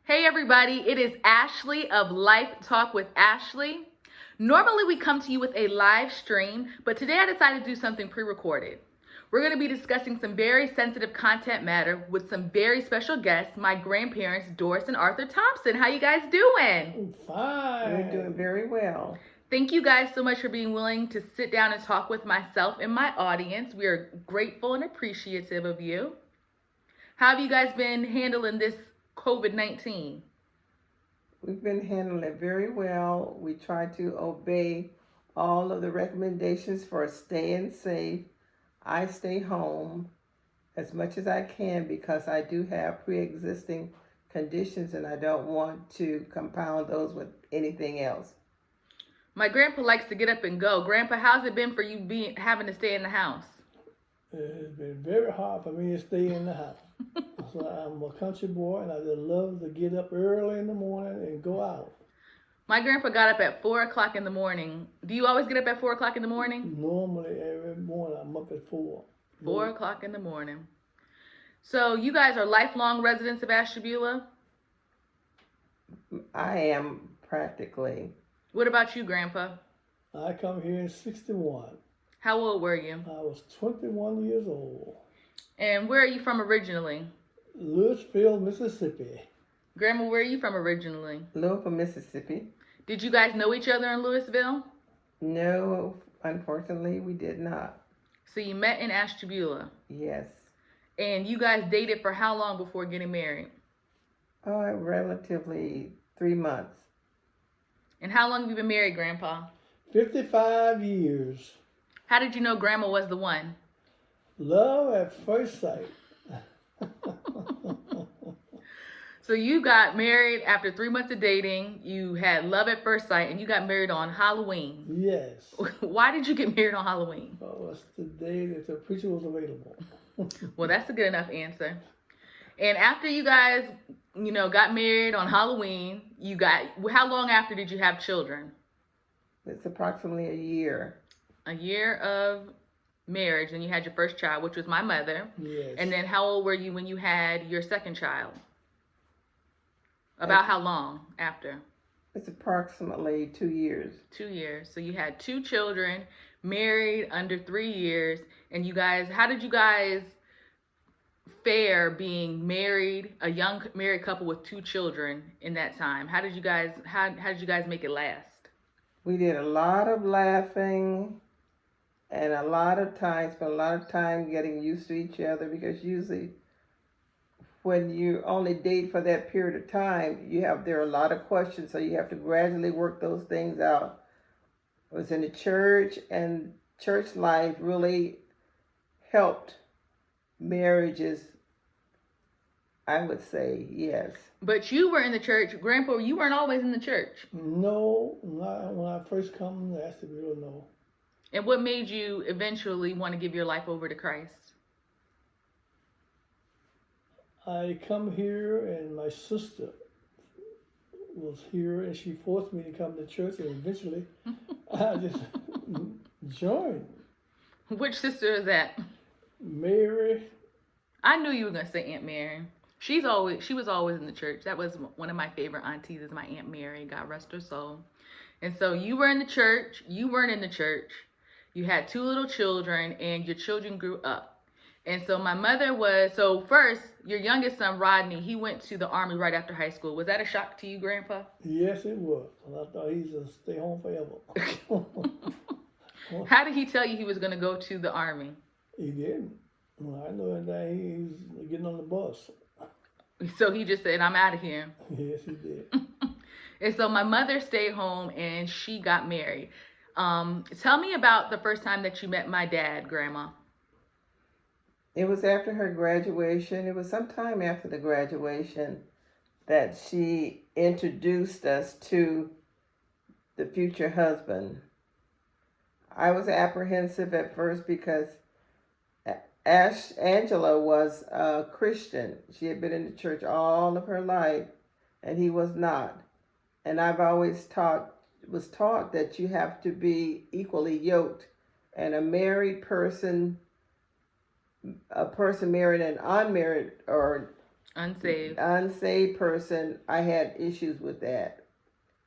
Hey everybody, it is Ashley of Life Talk with Ashley. Normally we come to you with a live stream, but today I decided to do something pre-recorded. We're going to be discussing some very sensitive content matter with some very special guests, my grandparents, Doris and Arthur Thompson. How you guys doing? Fine. We're doing very well. Thank you guys so much for being willing to sit down and talk with myself and my audience. We are grateful and appreciative of you. How have you guys been handling this COVID-19? We've been handling it very well. We try to obey all of the recommendations for staying safe. I stay home as much as I can because I do have pre-existing conditions and I don't want to compound those with anything else. My grandpa likes to get up and go. Grandpa, how's it been for you having to stay in the house? It's been very hard for me to stay in the house. So I'm a country boy and I just love to get up early in the morning and go out. My grandpa got up at 4 o'clock in the morning. Do you always get up at 4 o'clock in the morning? Normally every morning I'm up at 4. 4 o'clock in the morning. So you guys are lifelong residents of Ashtabula? I am practically. What about you, Grandpa? I come here in 61. How old were you? I was 21 years old. And where are you from originally? Louisville, Mississippi. Grandma, where are you from originally? Louisville, Mississippi. Did you guys know each other in Louisville? No, unfortunately, we did not. So you met in Ashtabula. Yes. And you guys dated for how long before getting married? Oh, relatively 3 months. And how long have you been married, Grandpa? 55 years. How did you know Grandma was the one? Love at first sight. So you got married after 3 months of dating. You had love at first sight, and you got married on Halloween. Yes. Why did you get married on Halloween? Oh, it's the day that the preacher was available. Well, that's a good enough answer. And after you guys, got married on Halloween, how long after did you have children? It's approximately a year. A year of marriage, and you had your first child, which was my mother. Yes. And then how old were you when you had your second child? About how long after? It's approximately 2 years. 2 years. So you had 2 children, married under 3 years, and how did you guys fare being married, a young married couple with 2 children in that time? How did you guys make it last? We did a lot of laughing and spent a lot of time getting used to each other because usually when you only date for that period of time, there are a lot of questions, so you have to gradually work those things out. I was in the church, and church life really helped marriages, I would say, yes. But you were in the church. Grandpa, you weren't always in the church. No, not when I first come to Ashtabula, no. And what made you eventually want to give your life over to Christ? I come here and my sister was here and she forced me to come to church and eventually I just joined. Which sister is that? Mary. I knew you were going to say Aunt Mary. She was always in the church. That was one of my favorite aunties is my Aunt Mary. God rest her soul. And so you were in the church. You weren't in the church. You had 2 little children and your children grew up. And so my mother first, your youngest son, Rodney, he went to the Army right after high school. Was that a shock to you, Grandpa? Yes, it was. I thought he's going to stay home forever. How did he tell you he was going to go to the Army? He didn't. I know that he's getting on the bus. So he just said, I'm out of here. Yes, he did. And so my mother stayed home and she got married. Tell me about the first time that you met my dad, Grandma. It was after her graduation. It was sometime after the graduation that she introduced us to the future husband. I was apprehensive at first because Angela was a Christian. She had been in the church all of her life, and he was not. And I've always was taught that you have to be equally yoked, and a person married and unmarried, or Unsaved. Unsaved person, I had issues with that.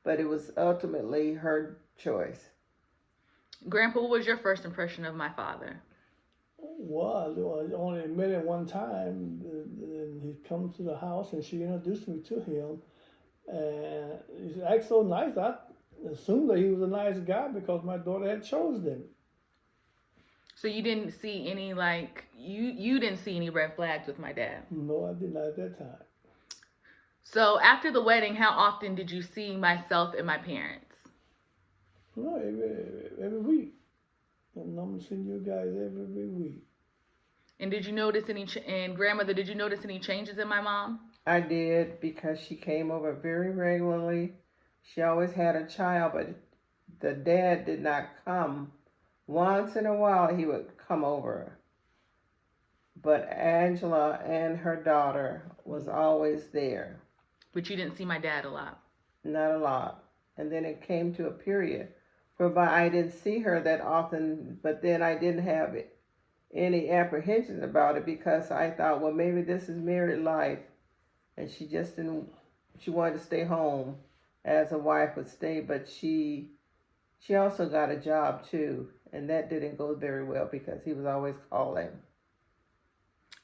But it was ultimately her choice. Grandpa, what was your first impression of my father? Well, I only met him one time, and he come to the house, and she introduced me to him, and he acted so nice. I assumed that he was a nice guy because my daughter had chosen him. So you didn't see any you didn't see any red flags with my dad. No, I did not at that time. So after the wedding, how often did you see myself and my parents? No, every week. I'm seeing you guys every week. And did you notice and grandmother, did you notice any changes in my mom? I did, because she came over very regularly. She always had a child, but the dad did not come. Once in a while he would come over. But Angela and her daughter was always there. But you didn't see my dad a lot. Not a lot. And then it came to a period whereby I didn't see her that often, but then I didn't have any apprehensions about it, because I thought, well, maybe this is married life, and she just didn't. She wanted to stay home as a wife would stay, but she also got a job too, and that didn't go very well because he was always calling.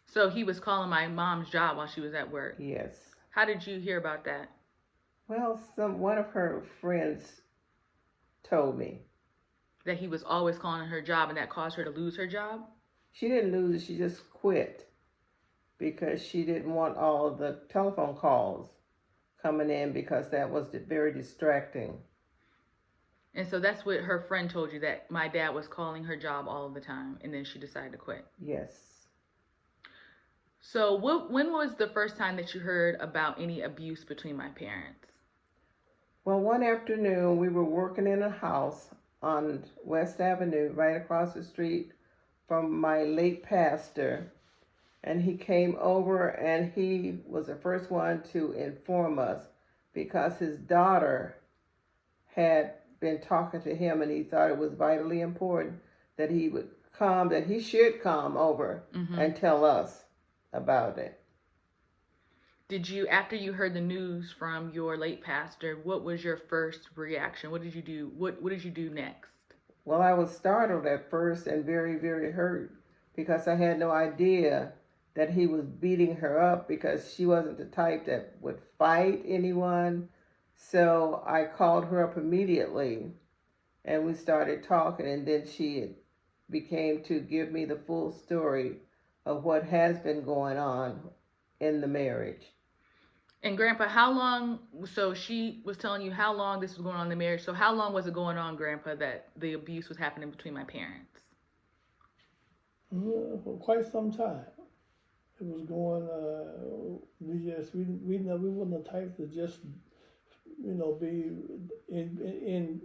So he was calling my mom's job while she was at work. Yes. How did you hear about that? Well, one of her friends told me. That he was always calling her job, and that caused her to lose her job? She didn't lose it, she just quit because she didn't want all of the telephone calls coming in, because that was very distracting. And so that's what her friend told you, that my dad was calling her job all the time, and then she decided to quit. Yes. So when was the first time that you heard about any abuse between my parents? Well, one afternoon we were working in a house on West Avenue, right across the street from my late pastor, and he came over, and he was the first one to inform us, because his daughter had been talking to him, and he thought it was vitally important that he should come over and tell us about it. Did you, after you heard the news from your late pastor, what was your first reaction? What did you do? What did you do next? Well, I was startled at first and very, very hurt, because I had no idea that he was beating her up, because she wasn't the type that would fight anyone. So I called her up immediately, and we started talking, and then she became to give me the full story of what has been going on in the marriage. And Grandpa, how long, so she was telling you how long this was going on in the marriage. So how long was it going on, Grandpa, that the abuse was happening between my parents? For quite some time. It was going, we wasn't the type to just, be in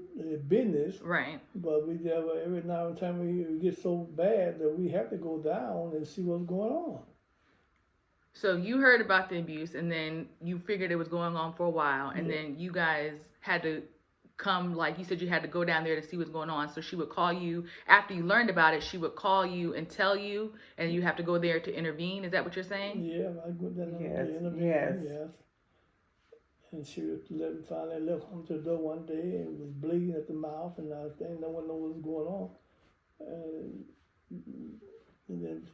business. Right. But we every now and time we get so bad that we have to go down and see what's going on. So you heard about the abuse, and then you figured it was going on for a while, and then you guys had to come, like you said, you had to go down there to see what's going on. So she would call you after you learned about it. She would call you and tell you, and you have to go there to intervene. Is that what you're saying? Yeah, I go down there to intervene. Yes. And she would finally come to the door one day and was bleeding at the mouth and everything. No one knew what was going on. And then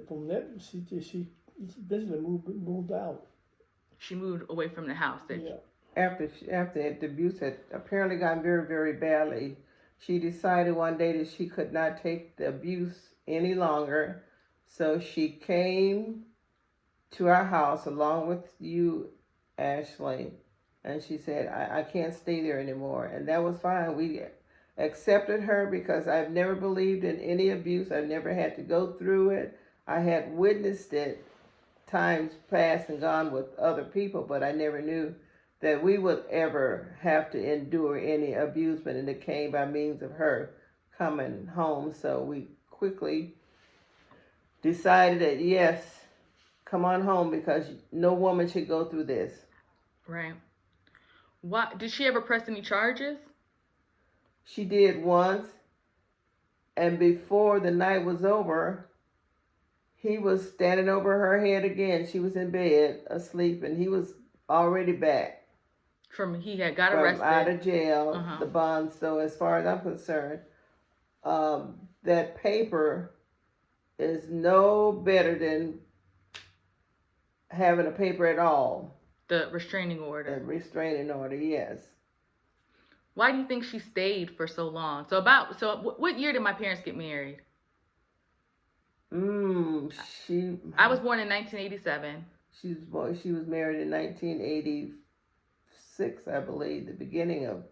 from that she basically moved out. She moved away from the house. After the abuse had apparently gotten very, very badly, she decided one day that she could not take the abuse any longer. So she came to our house along with you, Ashley, and she said, I can't stay there anymore. And that was fine. We accepted her, because I've never believed in any abuse. I've never had to go through it. I had witnessed it times past and gone with other people, but I never knew that we would ever have to endure any abusement, and it came by means of her coming home. So we quickly decided that, yes, come on home, because no woman should go through this. Right. Why did she ever press any charges? She did once, and before the night was over, he was standing over her head again. She was in bed asleep, and he was already back He had got from arrested. out of jail, Uh-huh. the bond. So as far as I'm concerned, that paper is no better than having a paper at all. The restraining order. A restraining order, yes. Why do you think she stayed for so long? So what year did my parents get married? She. I was born in 1987. She was married in 1986, I believe, the beginning of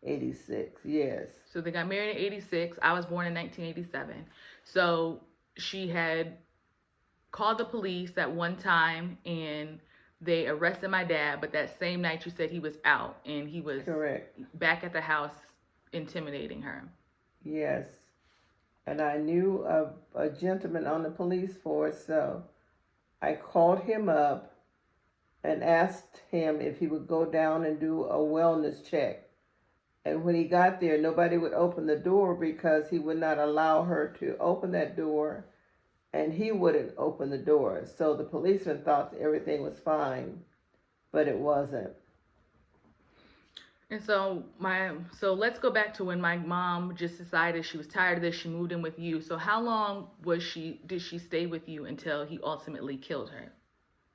86. Yes. So they got married in 86. I was born in 1987. So she had called the police at one time and they arrested my dad, but that same night you said he was out and he was correct back at the house intimidating her. Yes. And I knew of a gentleman on the police force, so I called him up and asked him if he would go down and do a wellness check. And when he got there, nobody would open the door because he would not allow her to open that door, and he wouldn't open the door. So the policeman thought everything was fine, but it wasn't. And so let's go back to when my mom just decided she was tired of this. She moved in with you. So how long did she stay with you until he ultimately killed her?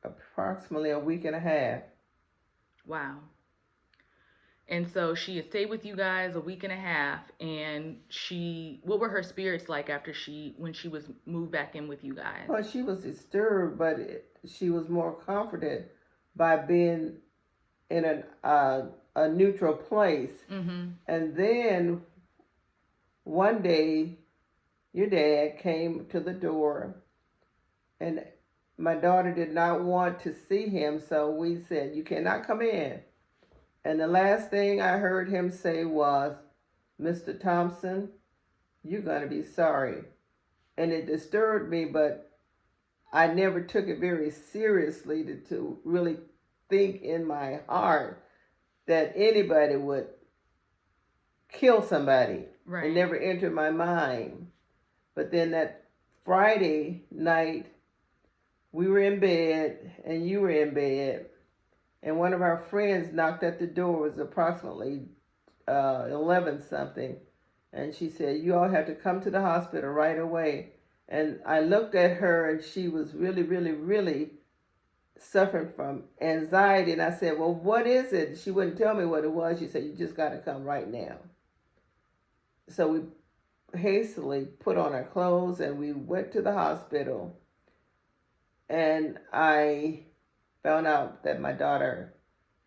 Approximately a week and a half. Wow. And so she had stayed with you guys a week and a half, and what were her spirits like when she was moved back in with you guys? Well, she was disturbed, but she was more comforted by being in a neutral place. Mm-hmm. And then one day, your dad came to the door, and my daughter did not want to see him, so we said, "You cannot come in." And the last thing I heard him say was, "Mr. Thompson, you're going to be sorry." And it disturbed me, but I never took it very seriously to really think in my heart that anybody would kill somebody. Right. It never entered my mind. But then that Friday night, we were in bed and you were in bed, and one of our friends knocked at the door. It was approximately 11 something, and she said, "You all have to come to the hospital right away." And I looked at her, and she was really, really, really suffering from anxiety. And I said, "Well, what is it?" She wouldn't tell me what it was. She said, "You just got to come right now." So we hastily put on our clothes and we went to the hospital. And I found out that my daughter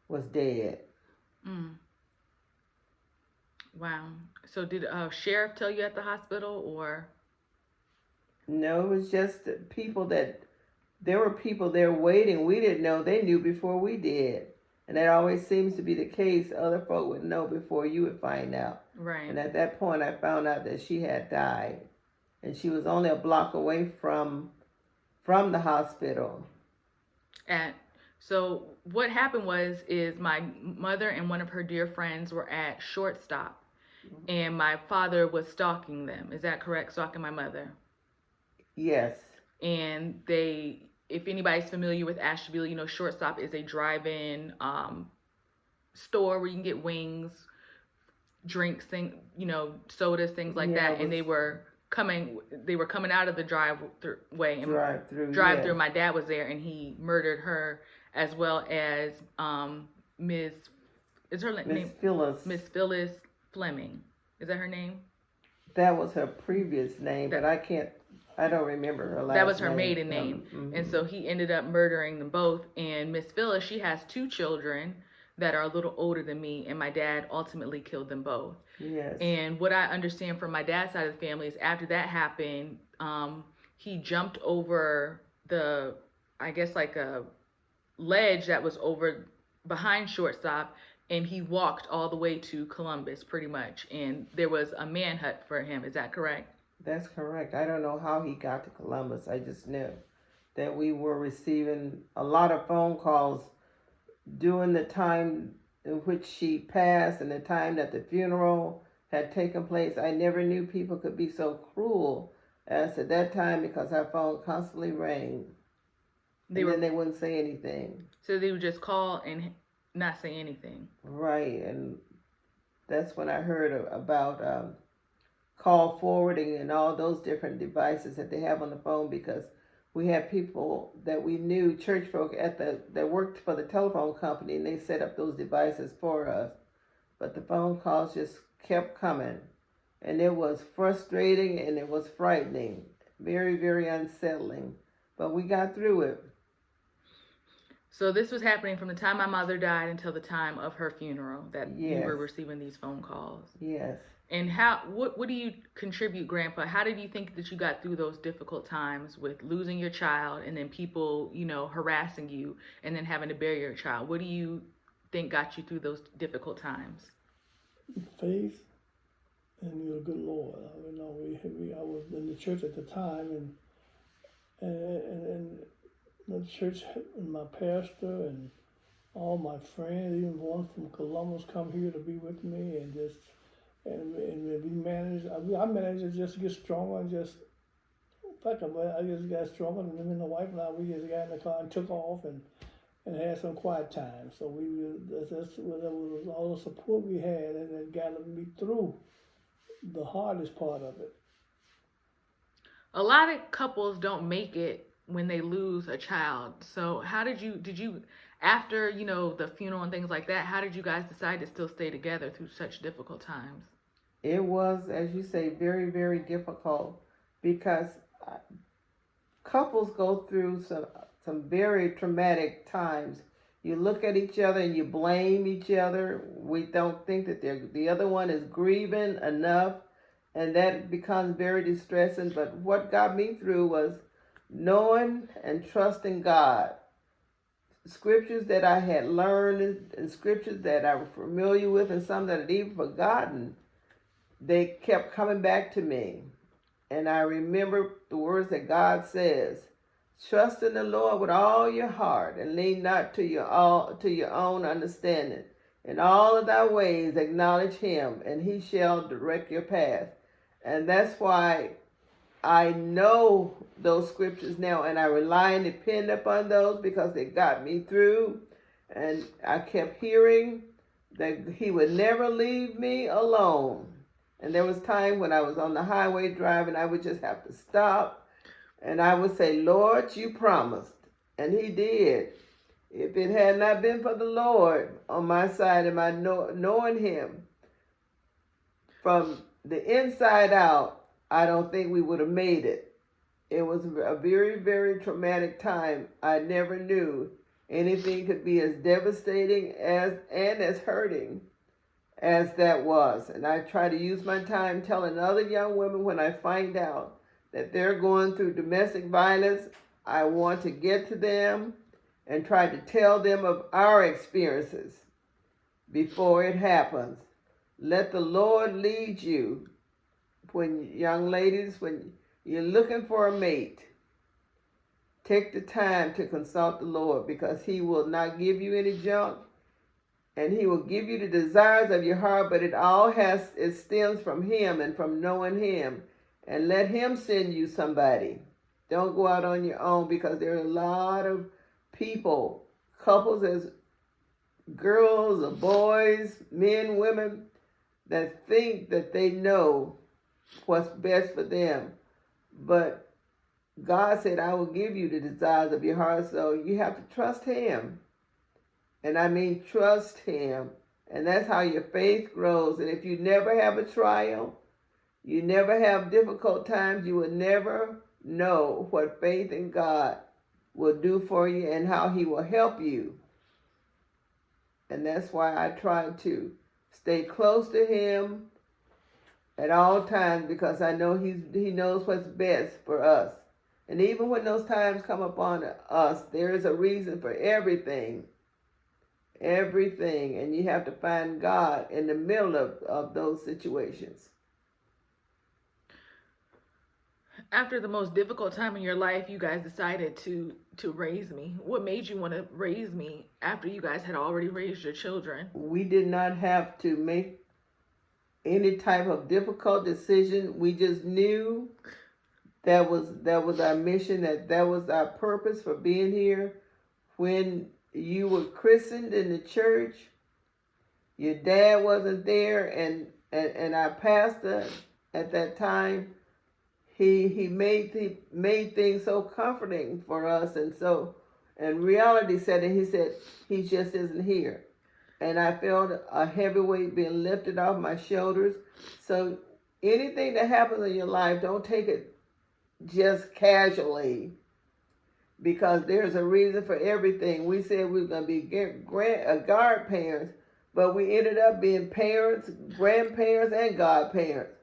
was dead. Mm. Wow. So did a sheriff tell you at the hospital, or? No, it was just people there were people there waiting. We didn't know. They knew before we did. And that always seems to be the case. Other folk would know before you would find out. Right. And at that point, I found out that she had died. And she was only a block away from the hospital. So what happened is my mother and one of her dear friends were at Shortstop, and my father was stalking them. Is that correct? Stalking my mother? Yes. And if anybody's familiar with Ashtabula, Shortstop is a drive-in store where you can get wings, drinks, sodas, things like that. And they were coming out of the driveway and drive-through. My dad was there, and he murdered her, as well as Miss Phyllis. Miss Phyllis Fleming. Is that her name? That was her previous name, but I don't remember her last name. That was her maiden name. Mm-hmm. And so he ended up murdering them both. And Miss Phyllis, she has 2 children that are a little older than me, and my dad ultimately killed them both. Yes. And what I understand from my dad's side of the family is after that happened, he jumped over like a ledge that was over behind Shortstop, and he walked all the way to Columbus, pretty much. And there was a manhunt for him. Is that correct? That's correct. I don't know how he got to Columbus. I just knew that we were receiving a lot of phone calls during the time in which she passed and the time that the funeral had taken place. I never knew people could be so cruel as at that time, because our phone constantly rang, then they wouldn't say anything. So they would just call and not say anything. Right, and that's when I heard about call forwarding and all those different devices that they have on the phone, because we had people that we knew, church folk that worked for the telephone company, and they set up those devices for us. But the phone calls just kept coming, and it was frustrating and it was frightening, very, very unsettling. But we got through it. So this was happening from the time my mother died until the time of her funeral, that you were receiving these phone calls. Yes. And what do you contribute, Grandpa? How did you think that you got through those difficult times with losing your child and then people, harassing you and then having to bury your child? What do you think got you through those difficult times? Faith and your good Lord. I was in the church at the time, and the church and my pastor and all my friends, even one from Columbus, come here to be with me, and we managed. I managed to just get stronger and just. In fact, I just got stronger, and me and the wife and I, we just got in the car and took off and had some quiet time. So that was all the support we had, and it got me through the hardest part of it. A lot of couples don't make it when they lose a child. So how did you after, the funeral and things like that, how did you guys decide to still stay together through such difficult times? It was, as you say, very, very difficult, because couples go through some very traumatic times. You look at each other and you blame each other. We don't think that the other one is grieving enough, and that becomes very distressing. But what got me through was knowing and trusting God. Scriptures that I had learned and scriptures that I was familiar with and some that I'd even forgotten, they kept coming back to me. And I remember the words that God says: trust in the Lord with all your heart and lean not to your own understanding. In all of thy ways acknowledge him, and he shall direct your path. And that's why I know those scriptures now, and I rely and depend upon those, because they got me through. And I kept hearing that he would never leave me alone. And there was time when I was on the highway driving, I would just have to stop, and I would say, Lord, you promised. And he did. If it had not been for the Lord on my side and my knowing him from the inside out, I don't think we would have made it. It was a very, very traumatic time. I never knew anything could be as devastating and as hurting as that was. And I try to use my time telling other young women, when I find out that they're going through domestic violence, I want to get to them and try to tell them of our experiences before it happens. Let the Lord lead you. Young ladies, when you're looking for a mate, take the time to consult the Lord, because he will not give you any junk, and he will give you the desires of your heart, but it stems from him and from knowing him. And let him send you somebody. Don't go out on your own, because there are a lot of people, couples as girls or boys, men, women, that think that they know what's best for them. But God said, I will give you the desires of your heart. So you have to trust him. And I mean, trust him. And that's how your faith grows. And if you never have a trial, you never have difficult times, you will never know what faith in God will do for you and how he will help you. And that's why I try to stay close to him at all times, because I know he knows what's best for us. And even when those times come upon us, there is a reason for everything. Everything. And you have to find God in the middle of those situations. After the most difficult time in your life, you guys decided to raise me. What made you want to raise me after you guys had already raised your children? We did not have to make any type of difficult decision. We just knew that was our mission, that was our purpose for being here. When you were christened in the church, your dad wasn't there, and our pastor at that time, he made things so comforting for us, and reality said, and he said he just isn't here, and I felt a heavy weight being lifted off my shoulders. So anything that happens in your life, don't take it just casually, because there's a reason for everything. We said we were going to be guard parents, but we ended up being parents, grandparents, and godparents.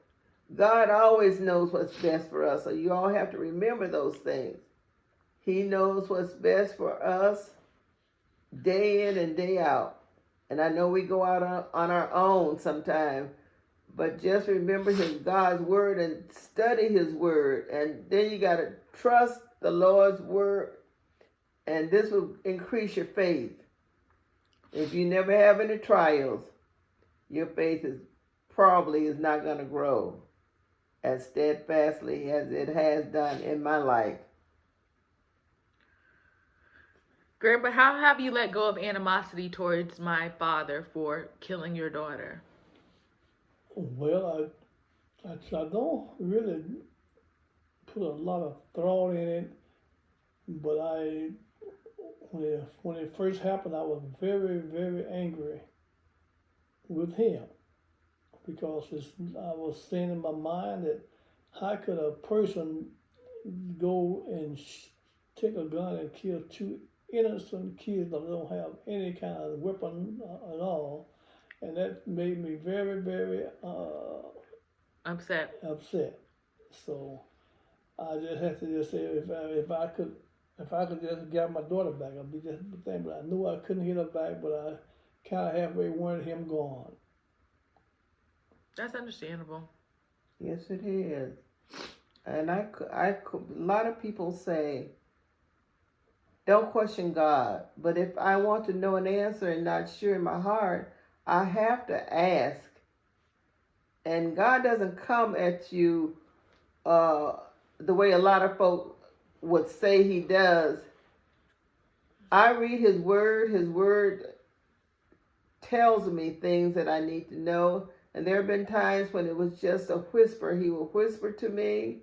God always knows what's best for us, so you all have to remember those things. He knows what's best for us day in and day out. And I know we go out on our own sometimes, but just remember God's word and study his word. And then you got to trust the Lord's word, and this will increase your faith. If you never have any trials, your faith probably is not going to grow as steadfastly as it has done in my life. Grandpa, how have you let go of animosity towards my father for killing your daughter? Well, I don't really put a lot of thought in it, but when it first happened, I was very, very angry with him, because I was saying in my mind that how could a person go and take a gun and kill two innocent kids that don't have any kind of weapon at all, and that made me very, very Upset. So I just had to just say, if I could just get my daughter back, I'd be just the thing. But I knew I couldn't get her back, but I kind of halfway wanted him gone. That's understandable. Yes, it is. And a lot of people say, don't question God. But if I want to know an answer and not sure in my heart, I have to ask. And God doesn't come at you the way a lot of folk would say he does. I read his word. His word tells me things that I need to know. And there have been times when it was just a whisper. He will whisper to me,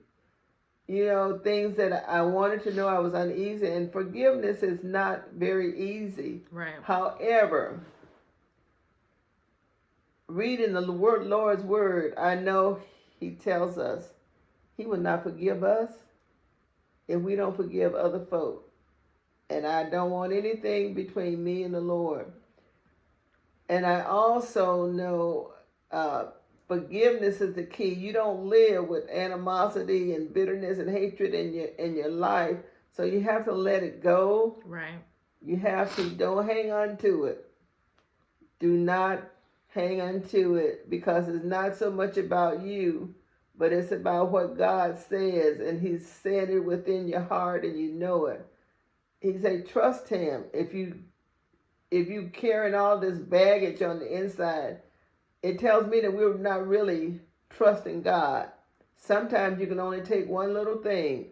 things that I wanted to know. I was uneasy. And forgiveness is not very easy. Right. However, reading the Lord's word, I know he tells us he will not forgive us if we don't forgive other folk. And I don't want anything between me and the Lord. And I also know forgiveness is the key. You don't live with animosity and bitterness and hatred in your life. So you have to let it go. Right. You have to, don't hang on to it. Do not hang on to it, because it's not so much about you, but it's about what God says, and he's saying it within your heart and you know it. He said, trust him. If you carrying all this baggage on the inside, it tells me that we're not really trusting God. Sometimes you can only take one little thing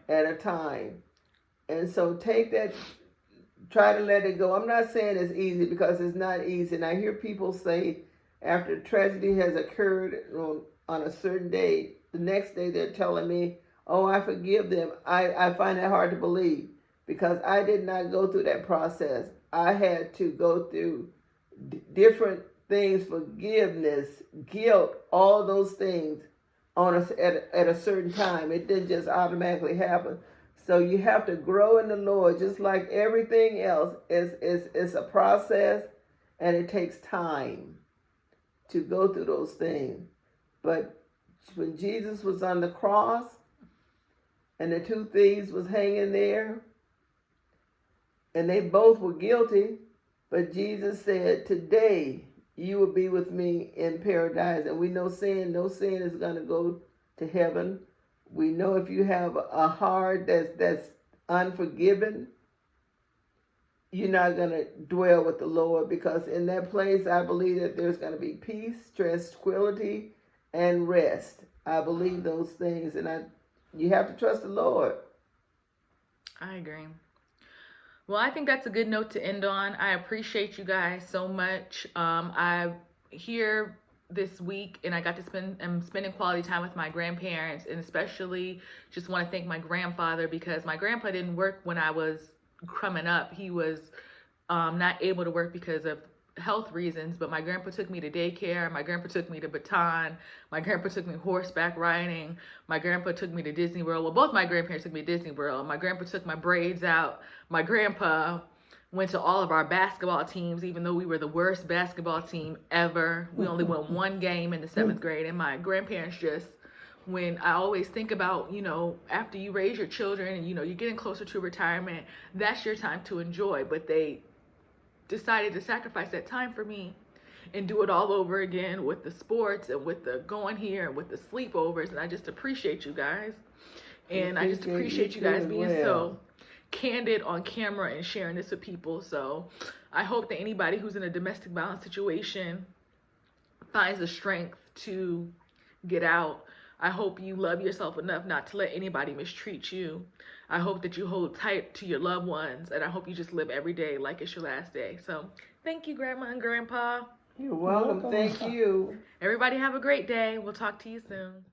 at a time. And so take that, try to let it go. I'm not saying it's easy, because it's not easy. And I hear people say after tragedy has occurred on a certain day, the next day they're telling me, oh, I forgive them. I find that hard to believe, because I did not go through that process. I had to go through different things, forgiveness, guilt, all those things at a certain time. It didn't just automatically happen. So you have to grow in the Lord, just like everything else. It's a process, and it takes time to go through those things. But when Jesus was on the cross and the two thieves was hanging there, and they both were guilty, but Jesus said, today you will be with me in paradise. And we know no sin is going to go to heaven. We know if you have a heart that's unforgiven, you're not going to dwell with the Lord, because in that place, I believe that there's going to be peace, tranquility, and rest. I believe those things, and You have to trust the Lord. I agree. Well, I think that's a good note to end on. I appreciate you guys so much. I here this week, and I got to I'm spending quality time with my grandparents, and especially just want to thank my grandfather, because my grandpa didn't work when I was coming up. He was not able to work because of health reasons, but my grandpa took me to daycare. My grandpa took me to Baton. My grandpa took me horseback riding. My grandpa took me to Disney World. Well, both my grandparents took me to Disney World. My grandpa took my braids out. My grandpa went to all of our basketball teams, even though we were the worst basketball team ever. We only won one game in the 7th grade, and my grandparents just, when I always think about, after you raise your children and, you're getting closer to retirement, that's your time to enjoy. But they decided to sacrifice that time for me and do it all over again with the sports and with the going here and with the sleepovers. And I just appreciate you guys. And I just appreciate you guys being so candid on camera and sharing this with people. So I hope that anybody who's in a domestic violence situation finds the strength to get out. I hope you love yourself enough not to let anybody mistreat you. I hope that you hold tight to your loved ones, and I hope you just live every day like it's your last day. So thank you, Grandma and Grandpa. You're welcome. Thank you. Everybody have a great day. We'll talk to you soon.